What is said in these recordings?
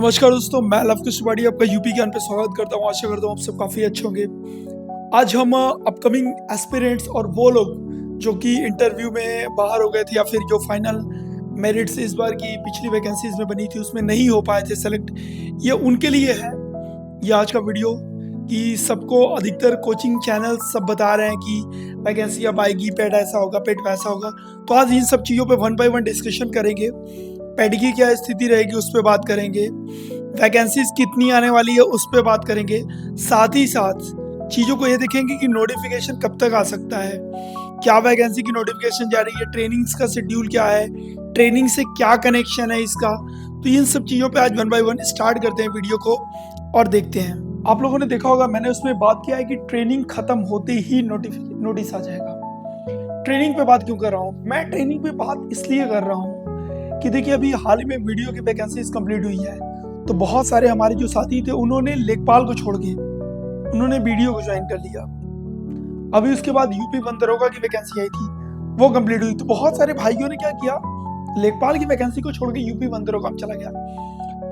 नमस्कार दोस्तों, मैं लवकुश तिवारी आपका यूपी ज्ञान पे स्वागत करता हूँ। आशा करता हूँ आप सब काफ़ी अच्छे होंगे। आज हम अपकमिंग एस्पिरेंट्स और वो लोग जो कि इंटरव्यू में बाहर हो गए थे या फिर जो फाइनल मेरिट्स इस बार की पिछली वैकेंसीज में बनी थी उसमें नहीं हो पाए थे सेलेक्ट, ये उनके लिए है ये आज का वीडियो। कि सबको अधिकतर कोचिंग चैनल सब बता रहे हैं कि वैकेंसी अब आएगी, पेड ऐसा होगा, पेड वैसा होगा। तो आज इन सब चीज़ों पे वन बाय वन डिस्कशन करेंगे। पेड की क्या स्थिति रहेगी उस पर बात करेंगे, वैकेंसीज कितनी आने वाली है उस पर बात करेंगे। साथ ही साथ चीज़ों को ये देखेंगे कि नोटिफिकेशन कब तक आ सकता है, क्या वैकेंसी की नोटिफिकेशन जा रही है, ट्रेनिंग्स का शेड्यूल क्या है, ट्रेनिंग से क्या कनेक्शन है इसका। तो इन सब चीज़ों पे आज वन बाय वन स्टार्ट करते हैं वीडियो को और देखते हैं। आप लोगों ने देखा होगा मैंने उसमें बात किया है कि ट्रेनिंग खत्म होते ही नोटिस आ जाएगा। ट्रेनिंग पे बात क्यों कर रहा हूँ मैं? ट्रेनिंग पे बात इसलिए कर रहा हूँ कि देखिए अभी हाल ही में वीडियो की वैकेंसीज कंप्लीट हुई है, तो बहुत सारे हमारे जो साथी थे उन्होंने लेखपाल को छोड़ के उन्होंने वीडियो को ज्वाइन कर लिया। अभी उसके बाद यूपी वन दरोगा की वैकेंसी आई थी, वो कंप्लीट हुई। तो बहुत सारे भाइयों ने क्या किया, लेखपाल की वैकेंसी को छोड़ के यूपी वन दरोगा में चला गया।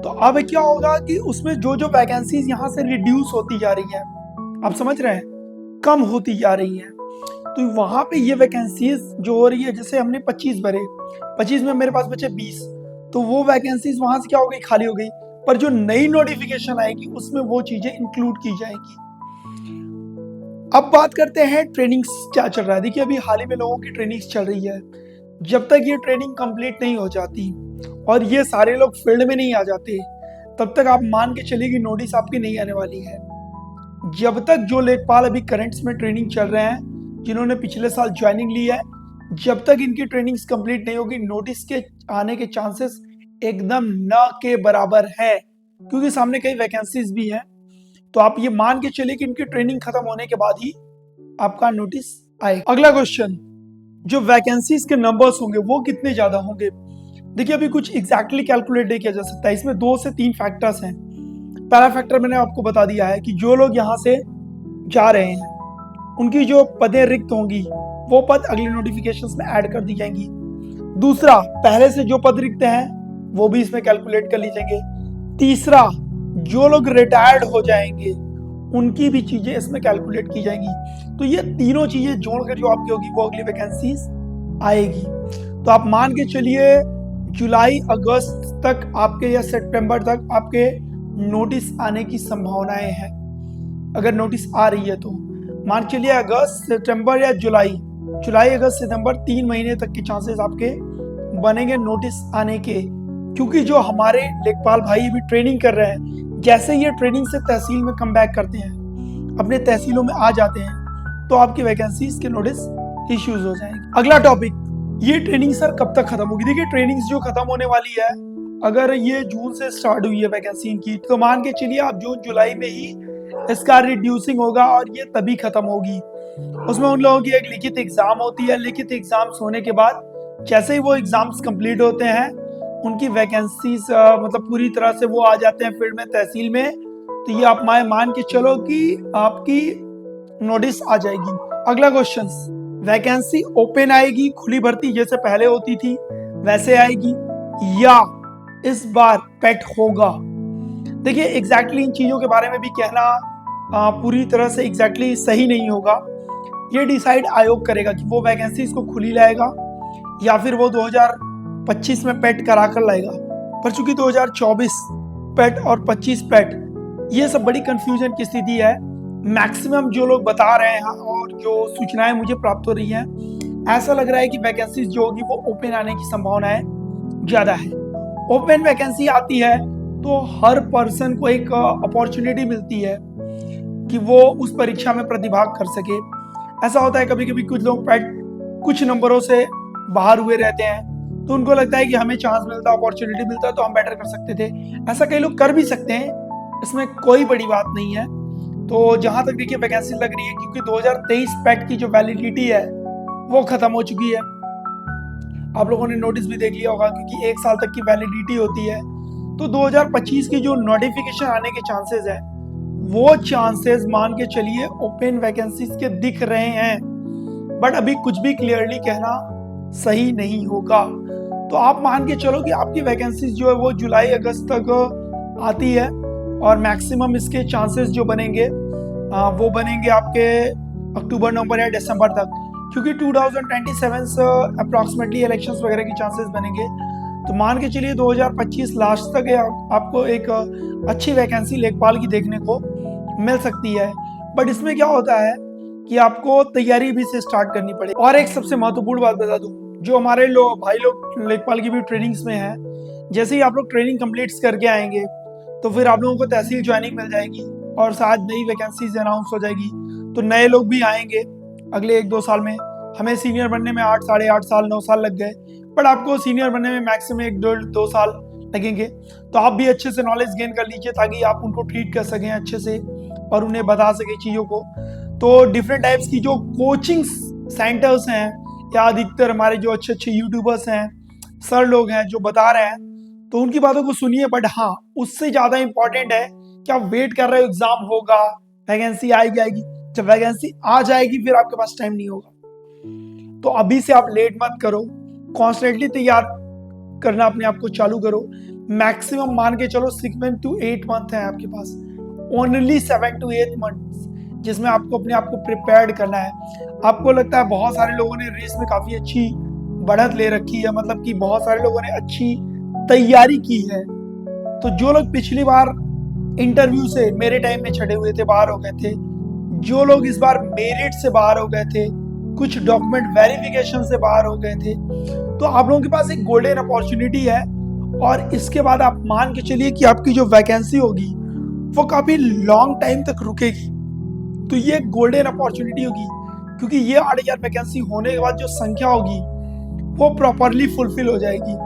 तो अब क्या होगा कि उसमें जो जो वैकेंसीज यहाँ से रिड्यूस होती जा रही है, आप समझ रहे हैं, कम होती जा रही है। तो वहां पे ये वैकेंसीज जो हो रही है, जैसे हमने 25 भरे, 25 में मेरे पास बचे 20, तो वो वैकेंसीज वहां से क्या हो गई, खाली हो गई। पर जो नई नोटिफिकेशन आएगी उसमें वो चीजें इंक्लूड की जाएगी। अब बात करते हैं ट्रेनिंग्स क्या चल रहा है। देखिए अभी हाल ही में लोगों की ट्रेनिंग्स चल रही है। जब तक ये ट्रेनिंग कंप्लीट नहीं हो जाती और ये सारे लोग फील्ड में नहीं आ जाते, तब तक आप मान के चलिए कि नोटिस आपकी नहीं आने वाली है। जब तक जो लेखपाल अभी करंट्स में ट्रेनिंग चल रहे हैं, जिन्होंने पिछले साल ज्वाइनिंग ली है, जब तक इनकी ट्रेनिंग्स कंप्लीट नहीं होगी, नोटिस के आने के चांसेस एकदम न के बराबर है, क्योंकि सामने कई वैकेंसीज भी हैं। तो आप ये मान के चलिए कि इनकी ट्रेनिंग खत्म होने के बाद ही आपका नोटिस आएगा। अगला क्वेश्चन, जो वैकेंसीज के नंबर्स होंगे वो कितने ज्यादा होंगे? देखिए अभी कुछ एग्जैक्टली कैलकुलेट नहीं किया जा सकता, इसमें 2 से 3 फैक्टर्स हैं। पहला फैक्टर मैंने आपको बता दिया है कि जो लोग यहाँ से जा रहे हैं उनकी जो पदें रिक्त होंगी वो पद अगले नोटिफिकेशंस में ऐड कर दी जाएंगी। दूसरा, पहले से जो पद रिक्त हैं वो भी इसमें कैलकुलेट कर लीजिएंगे। तीसरा, जो लोग रिटायर्ड हो जाएंगे उनकी भी चीजें इसमें कैलकुलेट की जाएंगी। तो ये तीनों चीजें जोड़कर जो आपकी होगी वो अगली वैकेंसीज आएगी। तो आप मान के चलिए जुलाई अगस्त तक आपके या सितंबर तक आपके नोटिस आने की संभावनाएं हैं। अगर नोटिस आ रही है तो मान चलिए अगस्त सितंबर या जुलाई अगस्त सितंबर 3 महीने तक के चांसेस आपके बनेंगे नोटिस आने के। क्योंकि जो हमारे लेखपाल भाई अभी ट्रेनिंग कर रहे हैं, जैसे ये ट्रेनिंग से तहसील में कम बैक करते हैं, अपने तहसीलों में आ जाते हैं, तो आपकी वैकेंसीज के नोटिस इश्यूज हो जाएंगे। अगला टॉपिक, ये ट्रेनिंग सर कब तक खत्म होगी? देखिए ट्रेनिंग्स जो खत्म होने वाली है, अगर ये जून से स्टार्ट हुई है वैकेंसी की, तो मान के चलिए आप जून जुलाई में ही इसका रिड्यूसिंग होगा और ये तभी खत्म होगी। उसमें उन लोगों की एक लिखित एग्जाम होती है। लिखित एग्जाम्स होने के बाद जैसे ही वो एग्जाम्स कंप्लीट होते हैं, उनकी वैकेंसीज मतलब पूरी तरह से वो आ जाते हैं फील्ड में, तहसील में। तो ये आप मान के चलो कि आपकी नोटिस आ जाएगी। अगला क्वेश्चन, वैकेंसी ओपन आएगी, खुली भर्ती जैसे पहले होती थी वैसे आएगी, या इस बार पेट होगा? देखिए एग्जैक्टली इन चीजों के बारे में भी कहना पूरी तरह से एग्जैक्टली सही नहीं होगा। ये डिसाइड आयोग करेगा कि वो वैकेंसीज को खुली लाएगा या फिर वो 2025 में पेट करा कर लाएगा। पर चूंकि 2024 पेट और 25 पेट, ये सब बड़ी कंफ्यूजन की स्थिति है। मैक्सिमम जो लोग बता रहे हैं और जो सूचनाएं मुझे प्राप्त हो रही हैं, ऐसा लग रहा है कि वैकेंसीज जो होगी वो ओपन आने की संभावनाएं ज्यादा है। ओपन वैकेंसी आती है तो हर पर्सन को एक अपॉर्चुनिटी मिलती है कि वो उस परीक्षा में प्रतिभाग कर सके। ऐसा होता है कभी कभी कुछ लोग कुछ नंबरों से बाहर हुए रहते हैं, तो उनको लगता है कि हमें चांस मिलता, अपॉर्चुनिटी मिलता तो हम बेटर कर सकते थे। ऐसा कई लोग कर भी सकते हैं, इसमें कोई बड़ी बात नहीं है। तो जहां तक देखिए वैकेंसी लग रही है, क्योंकि 2023 पैट की जो वैलिडिटी है वो खत्म हो चुकी है। आप लोगों ने नोटिस भी देख लिया होगा, क्योंकि 1 साल तक की वैलिडिटी होती है। तो 2025 की जो नोटिफिकेशन आने के चांसेस है, वो चांसेस मान के चलिए ओपन वैकेंसीज के दिख रहे हैं। बट अभी कुछ भी क्लियरली कहना सही नहीं होगा। तो आप मान के चलो कि आपकी वैकेंसीज जो है वो जुलाई अगस्त तक आती है और मैक्सिमम इसके चांसेस जो बनेंगे वो बनेंगे आपके अक्टूबर, नवंबर या दिसंबर तक, क्योंकि 2027 से अप्रॉक्सीमेटली इलेक्शंस वगैरह की चांसेस बनेंगे। तो मान के चलिए 2025 लास्ट तक आपको एक अच्छी वैकेंसी लेखपाल की देखने को मिल सकती है। बट इसमें क्या होता है कि आपको तैयारी भी से स्टार्ट करनी पड़ेगी। और एक सबसे महत्वपूर्ण बात बता दूं, जो हमारे भाई लोग लेखपाल की भी ट्रेनिंग्स में है, जैसे ही आप लोग ट्रेनिंग कंप्लीट करके आएंगे तो फिर आप लोगों को तहसील ज्वाइनिंग मिल जाएगी और साथ नई वैकेंसीज अनाउंस हो जाएगी। तो नए लोग भी आएंगे अगले 1-2 साल में। हमें सीनियर बनने में 8, 8.5 साल, 9 साल लग गए, बट आपको सीनियर बनने में मैक्सिमम 1-2 साल लगेंगे। तो आप भी अच्छे से नॉलेज गेन कर लीजिए ताकि आप उनको ट्रीट कर सकें अच्छे से और उन्हें बता सकें चीज़ों को। तो डिफरेंट टाइप्स की जो कोचिंग सेंटर्स हैं या अधिकतर हमारे जो अच्छे अच्छे यूट्यूबर्स हैं, सर लोग हैं जो बता रहे हैं, तो उनकी बातों को सुनिए। बट हाँ, उससे ज़्यादा इंपॉर्टेंट है कि आप वेट कर रहे हो, एग्जाम होगा, वैकेंसी आएगी। जब वैकेंसी आ जाएगी फिर आपके पास टाइम नहीं होगा। तो अभी से आप लेट मत करो, कॉन्स्टेंटली तैयार करना अपने आप को चालू करो। मैक्सिमम मान के चलो 6 to 8 मंथ है आपके पास, ओनली 7 to 8 मंथ जिसमें आपको अपने आप को प्रिपेयर्ड करना है। आपको लगता है बहुत सारे लोगों ने रेस में काफी अच्छी बढ़त ले रखी है, मतलब कि बहुत सारे लोगों ने अच्छी तैयारी की है। तो जो लोग पिछली बार इंटरव्यू से मेरे टाइम में छटे हुए थे, बाहर हो गए थे, जो लोग इस बार मेरिट से बाहर हो गए थे, कुछ डॉक्यूमेंट वेरिफिकेशन से बाहर हो गए थे, तो आप लोगों के पास एक गोल्डन अपॉर्चुनिटी है। और इसके बाद आप मान के चलिए कि आपकी जो वैकेंसी होगी वो काफी लॉन्ग टाइम तक रुकेगी। तो ये गोल्डन अपॉर्चुनिटी होगी, क्योंकि ये 8,000 वैकेंसी होने के बाद जो संख्या होगी वो प्रॉपरली फुलफिल हो जाएगी।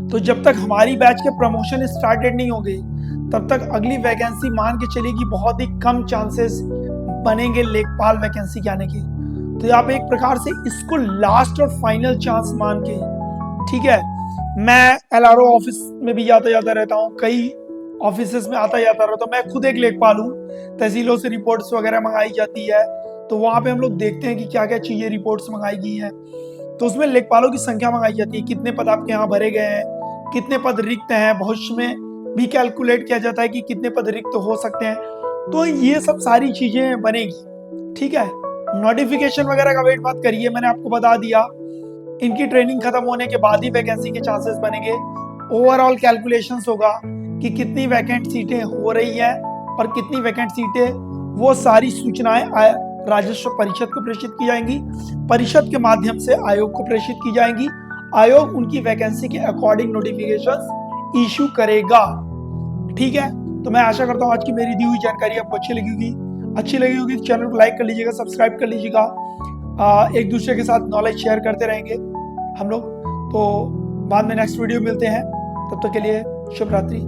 तो जब तक हमारी बैच के प्रमोशन स्टार्टेड नहीं होंगे तब तक अगली वैकेंसी मान के चलेगी बहुत ही कम चांसेस बनेंगे लेखपाल वैकेंसी के आने के। तो आप एक प्रकार से इसको लास्ट और फाइनल चांस मान के, ठीक है। मैं LRO ऑफिस में भी आता जाता रहता हूँ, कई ऑफिस में आता जाता रहता हूँ। मैं खुद एक लेखपाल हूँ, तहसीलों से रिपोर्ट्स वगैरह मंगाई जाती है, तो वहाँ पे हम लोग देखते हैं कि क्या क्या चीजें रिपोर्ट्स मंगाई गई हैं। तो उसमें लेखपालों की संख्या मंगाई जाती है, कितने पद आपके यहाँ भरे गए हैं, कितने पद रिक्त हैं, भविष्य में भी कैलकुलेट किया जाता है कि कितने पद रिक्त हो सकते हैं। तो ये सब सारी चीजें बनेगी, ठीक है। नोटिफिकेशन वगैरह का वेट मत करिए, मैंने आपको बता दिया। इनकी ट्रेनिंग खत्म होने के बाद ही वैकेंसी के चांसेस बनेंगे। ओवरऑल कैलकुलेशंस होगा कि कितनी वैकेंट सीटें हो रही है और कितनी वैकेंट सीटें, वो सारी सूचनाएं राजस्व परिषद को प्रेषित की जाएंगी, परिषद के माध्यम से आयोग को प्रेषित की जाएंगी। आयोग उनकी वैकेंसी के अकॉर्डिंग नोटिफिकेशंस इशू करेगा, ठीक है। तो मैं आशा करता हूँ आज की मेरी दी हुई जानकारी आपको अच्छी लगी होगी। तो चैनल को लाइक कर लीजिएगा, सब्सक्राइब कर लीजिएगा। एक दूसरे के साथ नॉलेज शेयर करते रहेंगे हम लोग। तो बाद में नेक्स्ट वीडियो मिलते हैं, तब तक के लिए शुभ रात्रि।